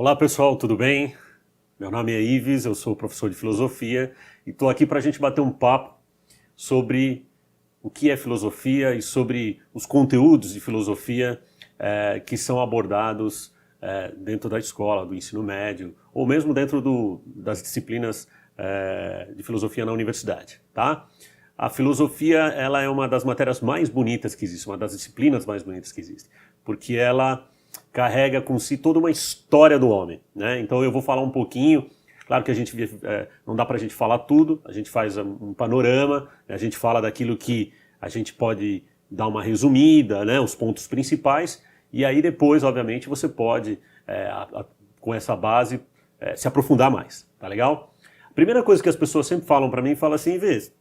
Olá pessoal, tudo bem? Meu nome é Ives, eu sou professor de filosofia e estou aqui para a gente bater um papo sobre o que é filosofia e sobre os conteúdos de filosofia que são abordados dentro da escola, do ensino médio, ou mesmo dentro das disciplinas de filosofia na universidade, tá? A filosofia, ela é uma das matérias mais bonitas que existe, uma das disciplinas mais bonitas que existe, porque ela carrega com si toda uma história do homem, né? Então eu vou falar um pouquinho, claro que a gente não dá pra gente falar tudo, a gente faz um panorama, a gente fala daquilo que a gente pode dar uma resumida, né, os pontos principais, e aí depois, obviamente, você pode, com essa base, se aprofundar mais, tá legal? A primeira coisa que as pessoas sempre falam pra mim, falam assim, Vês,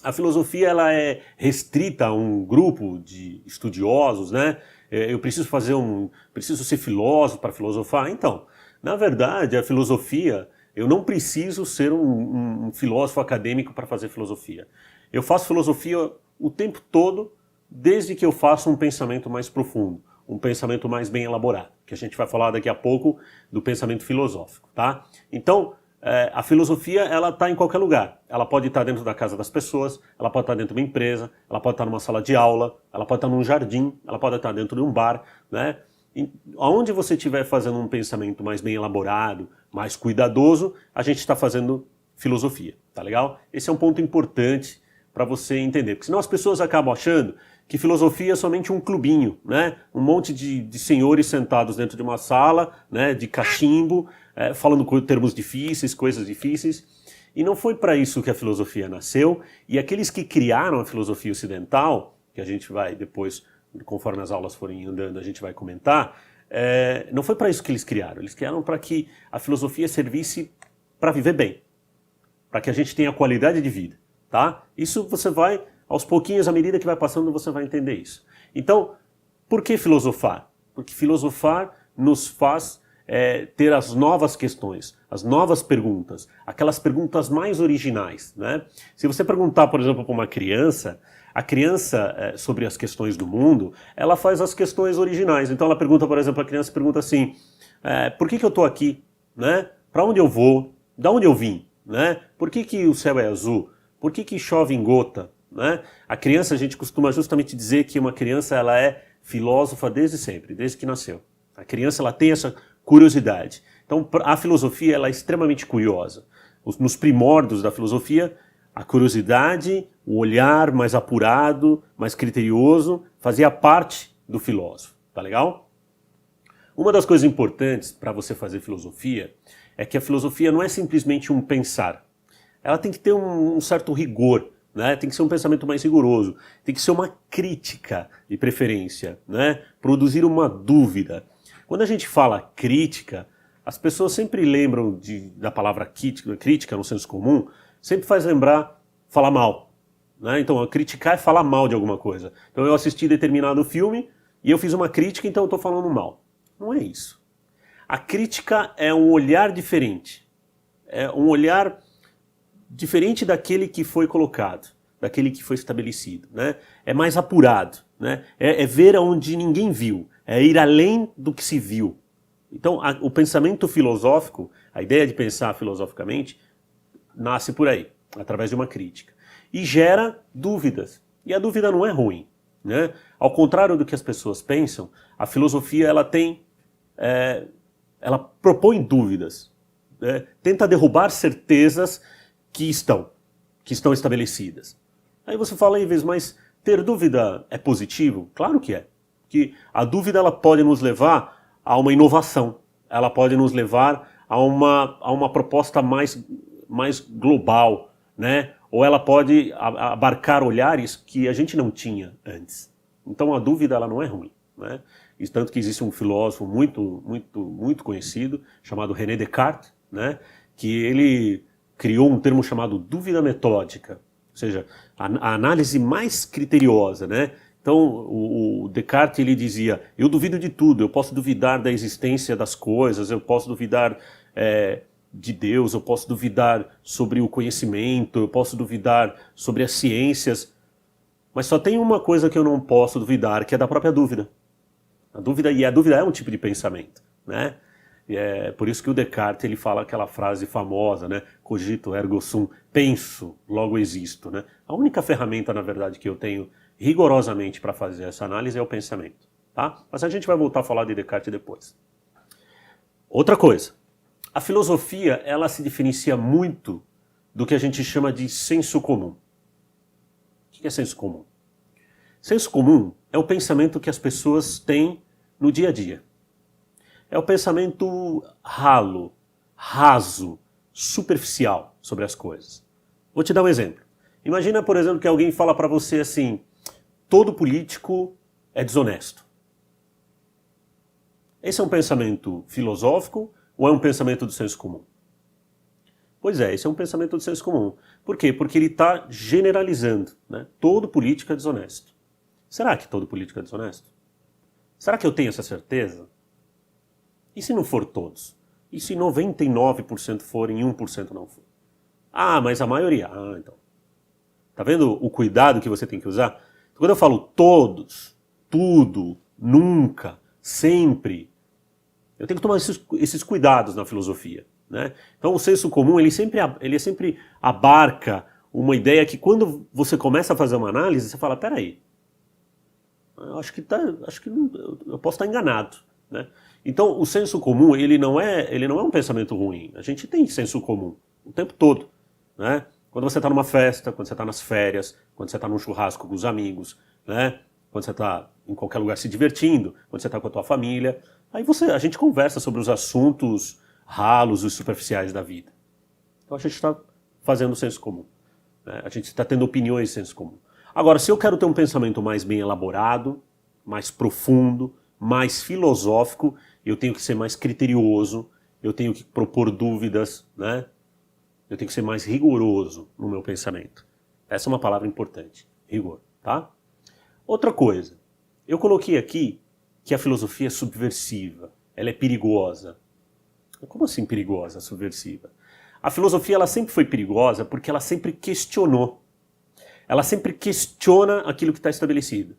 a filosofia ela é restrita a um grupo de estudiosos, né? Eu preciso ser filósofo para filosofar. Então, na verdade, a filosofia, eu não preciso ser um filósofo acadêmico para fazer filosofia. Eu faço filosofia o tempo todo, desde que eu faça um pensamento mais profundo, um pensamento mais bem elaborado, que a gente vai falar daqui a pouco do pensamento filosófico, tá? Então, a filosofia, ela está em qualquer lugar. Ela pode estar dentro da casa das pessoas, ela pode estar dentro de uma empresa, ela pode estar numa sala de aula, ela pode estar num jardim, ela pode estar dentro de um bar, né? E onde você estiver fazendo um pensamento mais bem elaborado, mais cuidadoso, a gente está fazendo filosofia, tá legal? Esse é um ponto importante para você entender, porque senão as pessoas acabam achando que filosofia é somente um clubinho, né? Um monte de senhores sentados dentro de uma sala, né, de cachimbo, falando termos difíceis, coisas difíceis. E não foi para isso que a filosofia nasceu. E aqueles que criaram a filosofia ocidental, que a gente vai depois, conforme as aulas forem andando, a gente vai comentar, não foi para isso que eles criaram. Eles criaram para que a filosofia servisse para viver bem, para que a gente tenha qualidade de vida, tá? Isso você vai, aos pouquinhos, à medida que vai passando, você vai entender isso. Então, por que filosofar? Porque filosofar nos faz ter as novas questões, as novas perguntas, aquelas perguntas mais originais, né? Se você perguntar, por exemplo, para uma criança, a criança, sobre as questões do mundo, ela faz as questões originais. Então ela pergunta, por exemplo, a criança pergunta assim, por que eu estou aqui? Né? Para onde eu vou? Da onde eu vim? Né? Por que o céu é azul? Por que chove em gota? Né? A criança, a gente costuma justamente dizer que uma criança ela é filósofa desde sempre, desde que nasceu. A criança ela tem essa curiosidade. Então a filosofia ela é extremamente curiosa. Nos primórdios da filosofia, a curiosidade, o olhar mais apurado, mais criterioso, fazia parte do filósofo. Tá legal? Uma das coisas importantes para você fazer filosofia é que a filosofia não é simplesmente um pensar. Ela tem que ter um certo rigor, né? Tem que ser um pensamento mais rigoroso, tem que ser uma crítica de preferência, né? Produzir uma dúvida. Quando a gente fala crítica, as pessoas sempre lembram da palavra crítica no senso comum, sempre faz lembrar falar mal, né? Então, criticar é falar mal de alguma coisa. Então, eu assisti determinado filme e eu fiz uma crítica, então eu estou falando mal. Não é isso. A crítica é um olhar diferente. É um olhar diferente daquele que foi colocado, daquele que foi estabelecido, né? É mais apurado, né? É ver onde ninguém viu, é ir além do que se viu. Então, o pensamento filosófico, a ideia de pensar filosoficamente, nasce por aí, através de uma crítica. E gera dúvidas. E a dúvida não é ruim, né? Ao contrário do que as pessoas pensam, a filosofia ela propõe dúvidas, tenta derrubar certezas que estão estabelecidas. Aí você fala, aí, mas ter dúvida é positivo? Claro que é. Que a dúvida ela pode nos levar a uma inovação, ela pode nos levar a uma proposta mais global, né? Ou ela pode abarcar olhares que a gente não tinha antes. Então a dúvida ela não é ruim, né? E tanto que existe um filósofo muito conhecido, chamado René Descartes, né? Que ele criou um termo chamado dúvida metódica, ou seja, a análise mais criteriosa, né? Então, o Descartes ele dizia, eu duvido de tudo, eu posso duvidar da existência das coisas, eu posso duvidar de Deus, eu posso duvidar sobre o conhecimento, eu posso duvidar sobre as ciências, mas só tem uma coisa que eu não posso duvidar, que é da própria dúvida. A dúvida é um tipo de pensamento, né? E é por isso que o Descartes ele fala aquela frase famosa, né? Cogito ergo sum, penso, logo existo, né? A única ferramenta, na verdade, que eu tenho rigorosamente para fazer essa análise é o pensamento, tá? Mas a gente vai voltar a falar de Descartes depois. Outra coisa, a filosofia ela se diferencia muito do que a gente chama de senso comum. O que é senso comum? Senso comum é o pensamento que as pessoas têm no dia a dia. É o pensamento ralo, raso, superficial sobre as coisas. Vou te dar um exemplo. Imagina, por exemplo, que alguém fala para você assim, todo político é desonesto. Esse é um pensamento filosófico ou é um pensamento do senso comum? Pois é, esse é um pensamento do senso comum. Por quê? Porque ele está generalizando, né? Todo político é desonesto. Será que todo político é desonesto? Será que eu tenho essa certeza? E se não for todos? E se 99% forem e 1% não for? Ah, mas a maioria. Ah, então. Tá vendo o cuidado que você tem que usar? Quando eu falo todos, tudo, nunca, sempre, eu tenho que tomar esses cuidados na filosofia, né? Então o senso comum ele sempre abarca uma ideia que quando você começa a fazer uma análise, você fala, peraí, acho que eu posso estar enganado, né? Então o senso comum ele não é um pensamento ruim. A gente tem senso comum o tempo todo, né? Quando você está numa festa, quando você está nas férias, quando você está num churrasco com os amigos, né? Quando você está em qualquer lugar se divertindo, quando você está com a tua família, aí a gente conversa sobre os assuntos ralos e superficiais da vida. Então a gente está fazendo o senso comum, né? A gente está tendo opiniões de senso comum. Agora, se eu quero ter um pensamento mais bem elaborado, mais profundo, mais filosófico, eu tenho que ser mais criterioso, eu tenho que propor dúvidas, né? Eu tenho que ser mais rigoroso no meu pensamento. Essa é uma palavra importante, rigor, tá? Outra coisa, eu coloquei aqui que a filosofia é subversiva, ela é perigosa. Como assim perigosa, subversiva? A filosofia ela sempre foi perigosa porque ela sempre questionou. Ela sempre questiona aquilo que está estabelecido.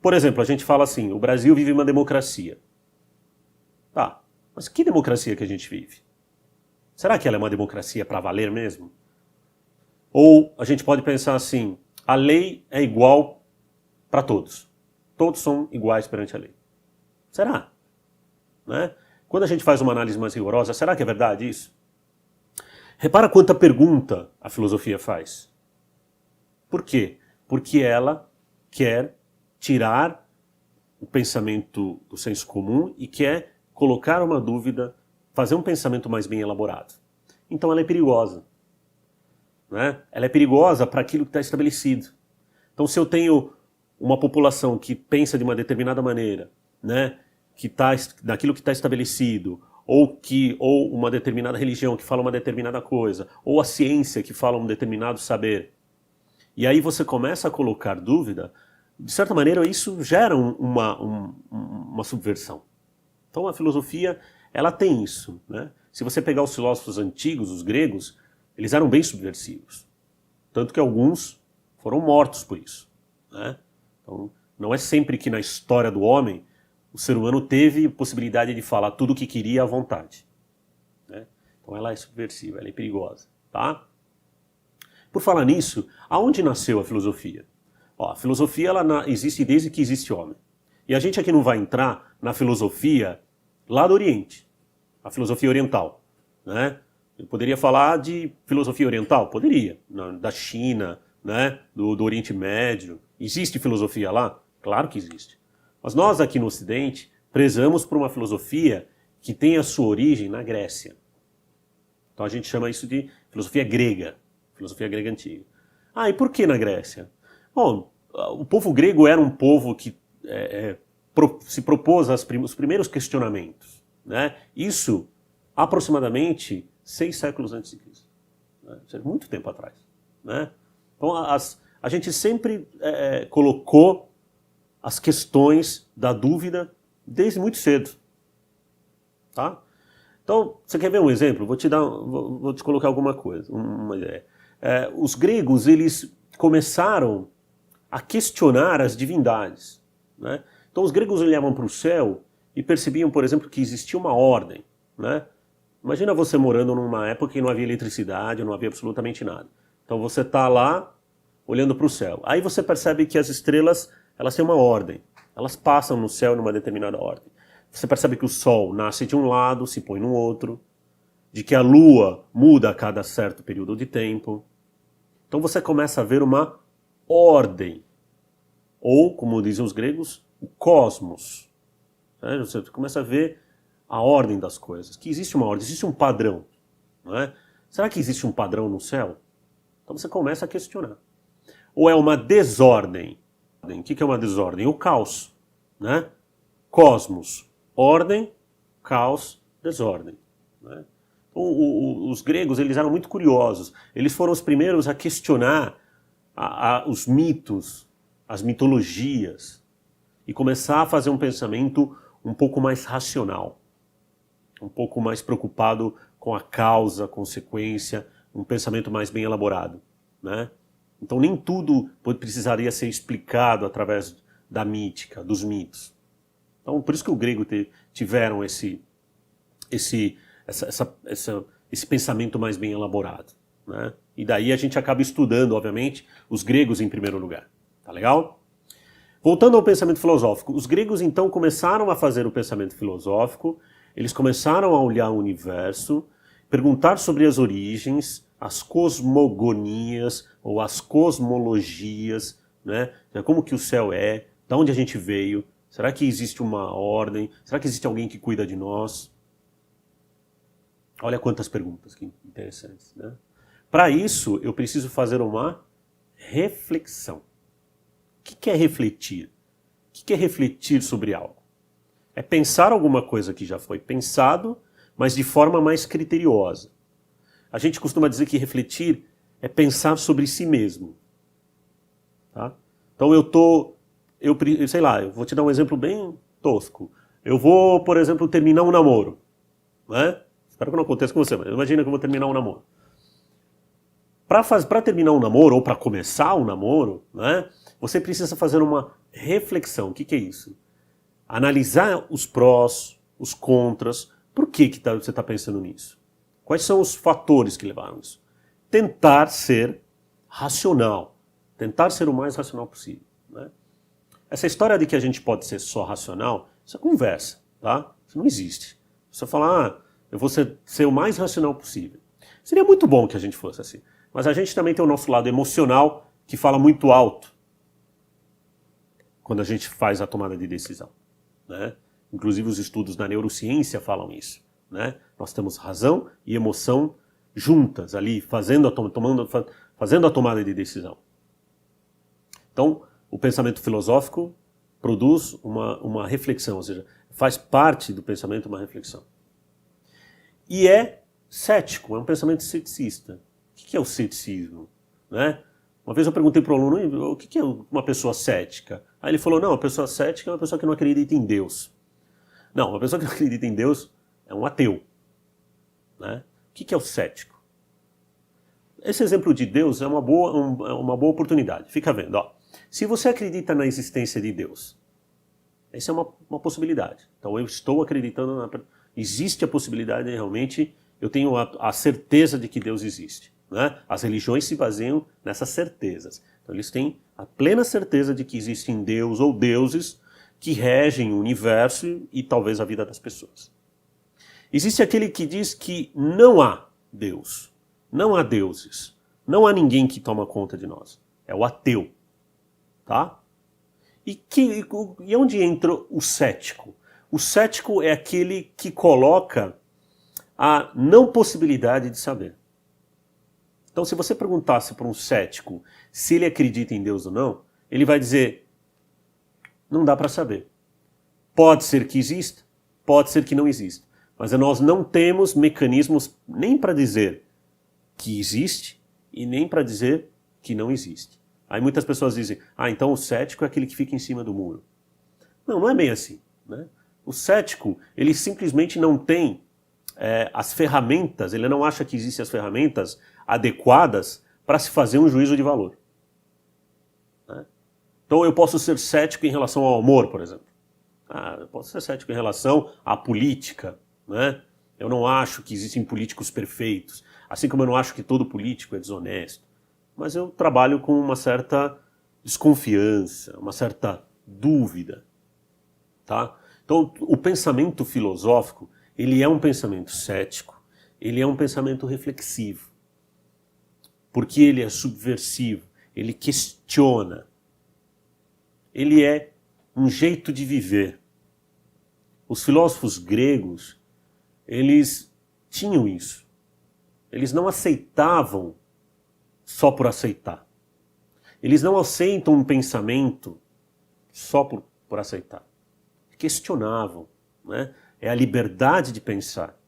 Por exemplo, a gente fala assim, o Brasil vive uma democracia. Tá, mas que democracia que a gente vive? Será que ela é uma democracia para valer mesmo? Ou a gente pode pensar assim, a lei é igual para todos. Todos são iguais perante a lei. Será? Né? Quando a gente faz uma análise mais rigorosa, será que é verdade isso? Repara quanta pergunta a filosofia faz. Por quê? Porque ela quer tirar o pensamento do senso comum e quer colocar uma dúvida, fazer um pensamento mais bem elaborado. Então ela é perigosa, né? Ela é perigosa para aquilo que está estabelecido. Então se eu tenho uma população que pensa de uma determinada maneira, né, que está naquilo que está estabelecido, ou uma determinada religião que fala uma determinada coisa, ou a ciência que fala um determinado saber, e aí você começa a colocar dúvida, de certa maneira isso gera uma subversão. Então a filosofia, ela tem isso, né? Se você pegar os filósofos antigos, os gregos, eles eram bem subversivos. Tanto que alguns foram mortos por isso, né? Então não é sempre que na história do homem o ser humano teve possibilidade de falar tudo o que queria à vontade, né? Então ela é subversiva, ela é perigosa, tá? Por falar nisso, aonde nasceu a filosofia? Ó, a filosofia ela existe desde que existe homem. E a gente aqui não vai entrar na filosofia lá do Oriente, a filosofia oriental, né? Eu poderia falar de filosofia oriental? Poderia. Da China, né? Do Oriente Médio. Existe filosofia lá? Claro que existe. Mas nós aqui no Ocidente prezamos por uma filosofia que tem a sua origem na Grécia. Então a gente chama isso de filosofia grega antiga. Ah, e por que na Grécia? Bom, o povo grego era um povo que se propôs os primeiros questionamentos, né? Isso aproximadamente 6 séculos antes de Cristo, né? Ou seja, muito tempo atrás, né? Então a gente sempre colocou as questões da dúvida desde muito cedo, tá? Então, você quer ver um exemplo? Vou te colocar alguma coisa, uma ideia. Os gregos, eles começaram a questionar as divindades, né? Então os gregos olhavam para o céu e percebiam, por exemplo, que existia uma ordem, né? Imagina você morando numa época que não havia eletricidade, não havia absolutamente nada. Então você está lá olhando para o céu. Aí você percebe que as estrelas, elas têm uma ordem. Elas passam no céu numa determinada ordem. Você percebe que o Sol nasce de um lado, se põe no outro, de que a Lua muda a cada certo período de tempo. Então você começa a ver uma ordem, ou, como dizem os gregos, o cosmos. Você começa a ver a ordem das coisas, que existe uma ordem, existe um padrão. Não é? Será que existe um padrão no céu? Então você começa a questionar. Ou é uma desordem? O que é uma desordem? O caos. Né? Cosmos, ordem, caos, desordem. Né? Então, os gregos, eles eram muito curiosos. Eles foram os primeiros a questionar os mitos, as mitologias, e começar a fazer um pensamento um pouco mais racional, um pouco mais preocupado com a causa, consequência, um pensamento mais bem elaborado. Né? Então nem tudo precisaria ser explicado através da mítica, dos mitos. Então por isso que o grego tiveram esse pensamento mais bem elaborado. Né? E daí a gente acaba estudando, obviamente, os gregos em primeiro lugar. Tá legal? Voltando ao pensamento filosófico, os gregos então começaram a fazer o pensamento filosófico, eles começaram a olhar o universo, perguntar sobre as origens, as cosmogonias ou as cosmologias, né? Como que o céu é, de onde a gente veio, será que existe uma ordem, será que existe alguém que cuida de nós? Olha quantas perguntas, que interessantes, né? Para isso, eu preciso fazer uma reflexão. O que é refletir? O que é refletir sobre algo? É pensar alguma coisa que já foi pensado, mas de forma mais criteriosa. A gente costuma dizer que refletir é pensar sobre si mesmo. Tá? Então sei lá, eu vou te dar um exemplo bem tosco. Eu vou, por exemplo, terminar um namoro. Né? Espero que não aconteça com você, mas imagina que eu vou terminar um namoro. Para terminar um namoro, ou para começar um namoro, né, você precisa fazer uma reflexão. O que é isso? Analisar os prós, os contras. Por que você está pensando nisso? Quais são os fatores que levaram isso? Tentar ser racional. Tentar ser o mais racional possível. Né? Essa história de que a gente pode ser só racional, isso é conversa. Tá? Isso não existe. Você fala, eu vou ser o mais racional possível. Seria muito bom que a gente fosse assim. Mas a gente também tem o nosso lado emocional que fala muito alto quando a gente faz a tomada de decisão. Né? Inclusive os estudos da neurociência falam isso. Né? Nós temos razão e emoção juntas ali, fazendo a tomada de decisão. Então, o pensamento filosófico produz uma reflexão, ou seja, faz parte do pensamento uma reflexão. E é cético, é um pensamento ceticista. O que é o ceticismo? Né? Uma vez eu perguntei para o aluno, o que é uma pessoa cética? Aí ele falou, não, uma pessoa cética é uma pessoa que não acredita em Deus. Não, uma pessoa que não acredita em Deus é um ateu. Né? O que é o cético? Esse exemplo de Deus é uma boa oportunidade. Fica vendo, ó. Se você acredita na existência de Deus, essa é uma possibilidade. Então eu estou acreditando, existe a possibilidade de realmente, eu tenho a certeza de que Deus existe. Né? As religiões se baseiam nessas certezas. Então eles têm a plena certeza de que existem Deus ou deuses que regem o universo e talvez a vida das pessoas. Existe aquele que diz que não há Deus, não há deuses, não há ninguém que toma conta de nós. É o ateu. Tá? E onde entra o cético? O cético é aquele que coloca a não possibilidade de saber. Então, se você perguntasse para um cético se ele acredita em Deus ou não, ele vai dizer, não dá para saber. Pode ser que exista, pode ser que não exista. Mas nós não temos mecanismos nem para dizer que existe e nem para dizer que não existe. Aí muitas pessoas dizem, então o cético é aquele que fica em cima do muro. Não, não é bem assim. Né? O cético, ele simplesmente não tem as ferramentas, ele não acha que existem as ferramentas adequadas para se fazer um juízo de valor. Né? Então eu posso ser cético em relação ao amor, por exemplo. Eu posso ser cético em relação à política, né? Eu não acho que existem políticos perfeitos, assim como eu não acho que todo político é desonesto. Mas eu trabalho com uma certa desconfiança, uma certa dúvida, tá? Então, o pensamento filosófico, ele é um pensamento cético, ele é um pensamento reflexivo, porque ele é subversivo, ele questiona, ele é um jeito de viver. Os filósofos gregos, eles tinham isso. Eles não aceitavam só por aceitar. Eles não aceitam um pensamento só por aceitar. Questionavam, né? É a liberdade de pensar.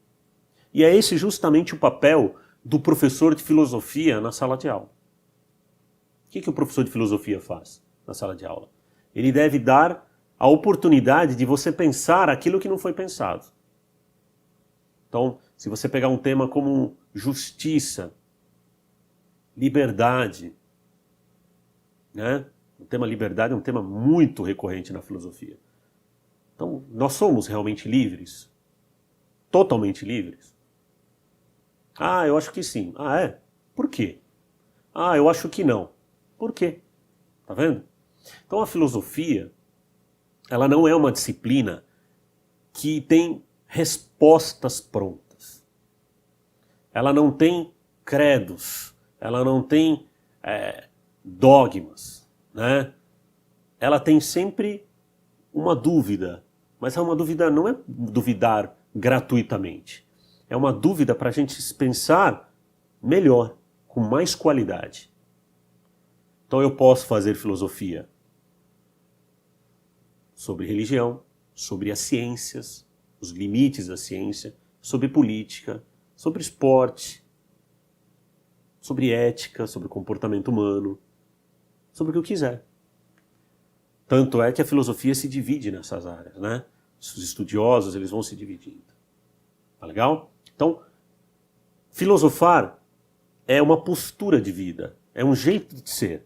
E é esse justamente o papel do professor de filosofia na sala de aula. O que o professor de filosofia faz na sala de aula? Ele deve dar a oportunidade de você pensar aquilo que não foi pensado. Então, se você pegar um tema como justiça, liberdade, né? O tema liberdade é um tema muito recorrente na filosofia. Então, nós somos realmente livres? Totalmente livres? Eu acho que sim. É? Por quê? Eu acho que não. Por quê? Tá vendo? Então a filosofia, ela não é uma disciplina que tem respostas prontas. Ela não tem credos, ela não tem dogmas, né? Ela tem sempre uma dúvida, mas é uma dúvida, não é duvidar gratuitamente. É uma dúvida para a gente pensar melhor, com mais qualidade. Então eu posso fazer filosofia sobre religião, sobre as ciências, os limites da ciência, sobre política, sobre esporte, sobre ética, sobre comportamento humano, sobre o que eu quiser. Tanto é que a filosofia se divide nessas áreas, né? Os estudiosos, eles vão se dividindo. Tá legal? Então, filosofar é uma postura de vida, é um jeito de ser.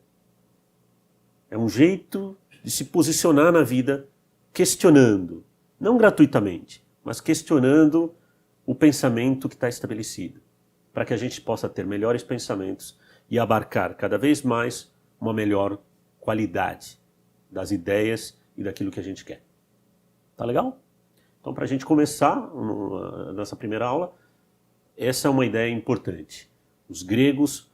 É um jeito de se posicionar na vida questionando, não gratuitamente, mas questionando o pensamento que está estabelecido, para que a gente possa ter melhores pensamentos e abarcar cada vez mais uma melhor qualidade das ideias e daquilo que a gente quer. Tá legal? Então, para a gente começar nessa primeira aula, essa é uma ideia importante. Os gregos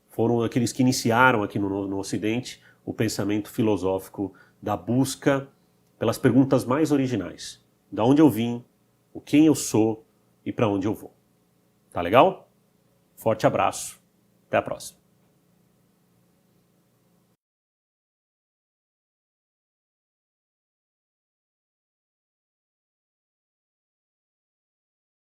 foram aqueles que iniciaram aqui no Ocidente o pensamento filosófico da busca pelas perguntas mais originais. Da onde eu vim, o quem eu sou e para onde eu vou. Tá legal? Forte abraço. Até a próxima.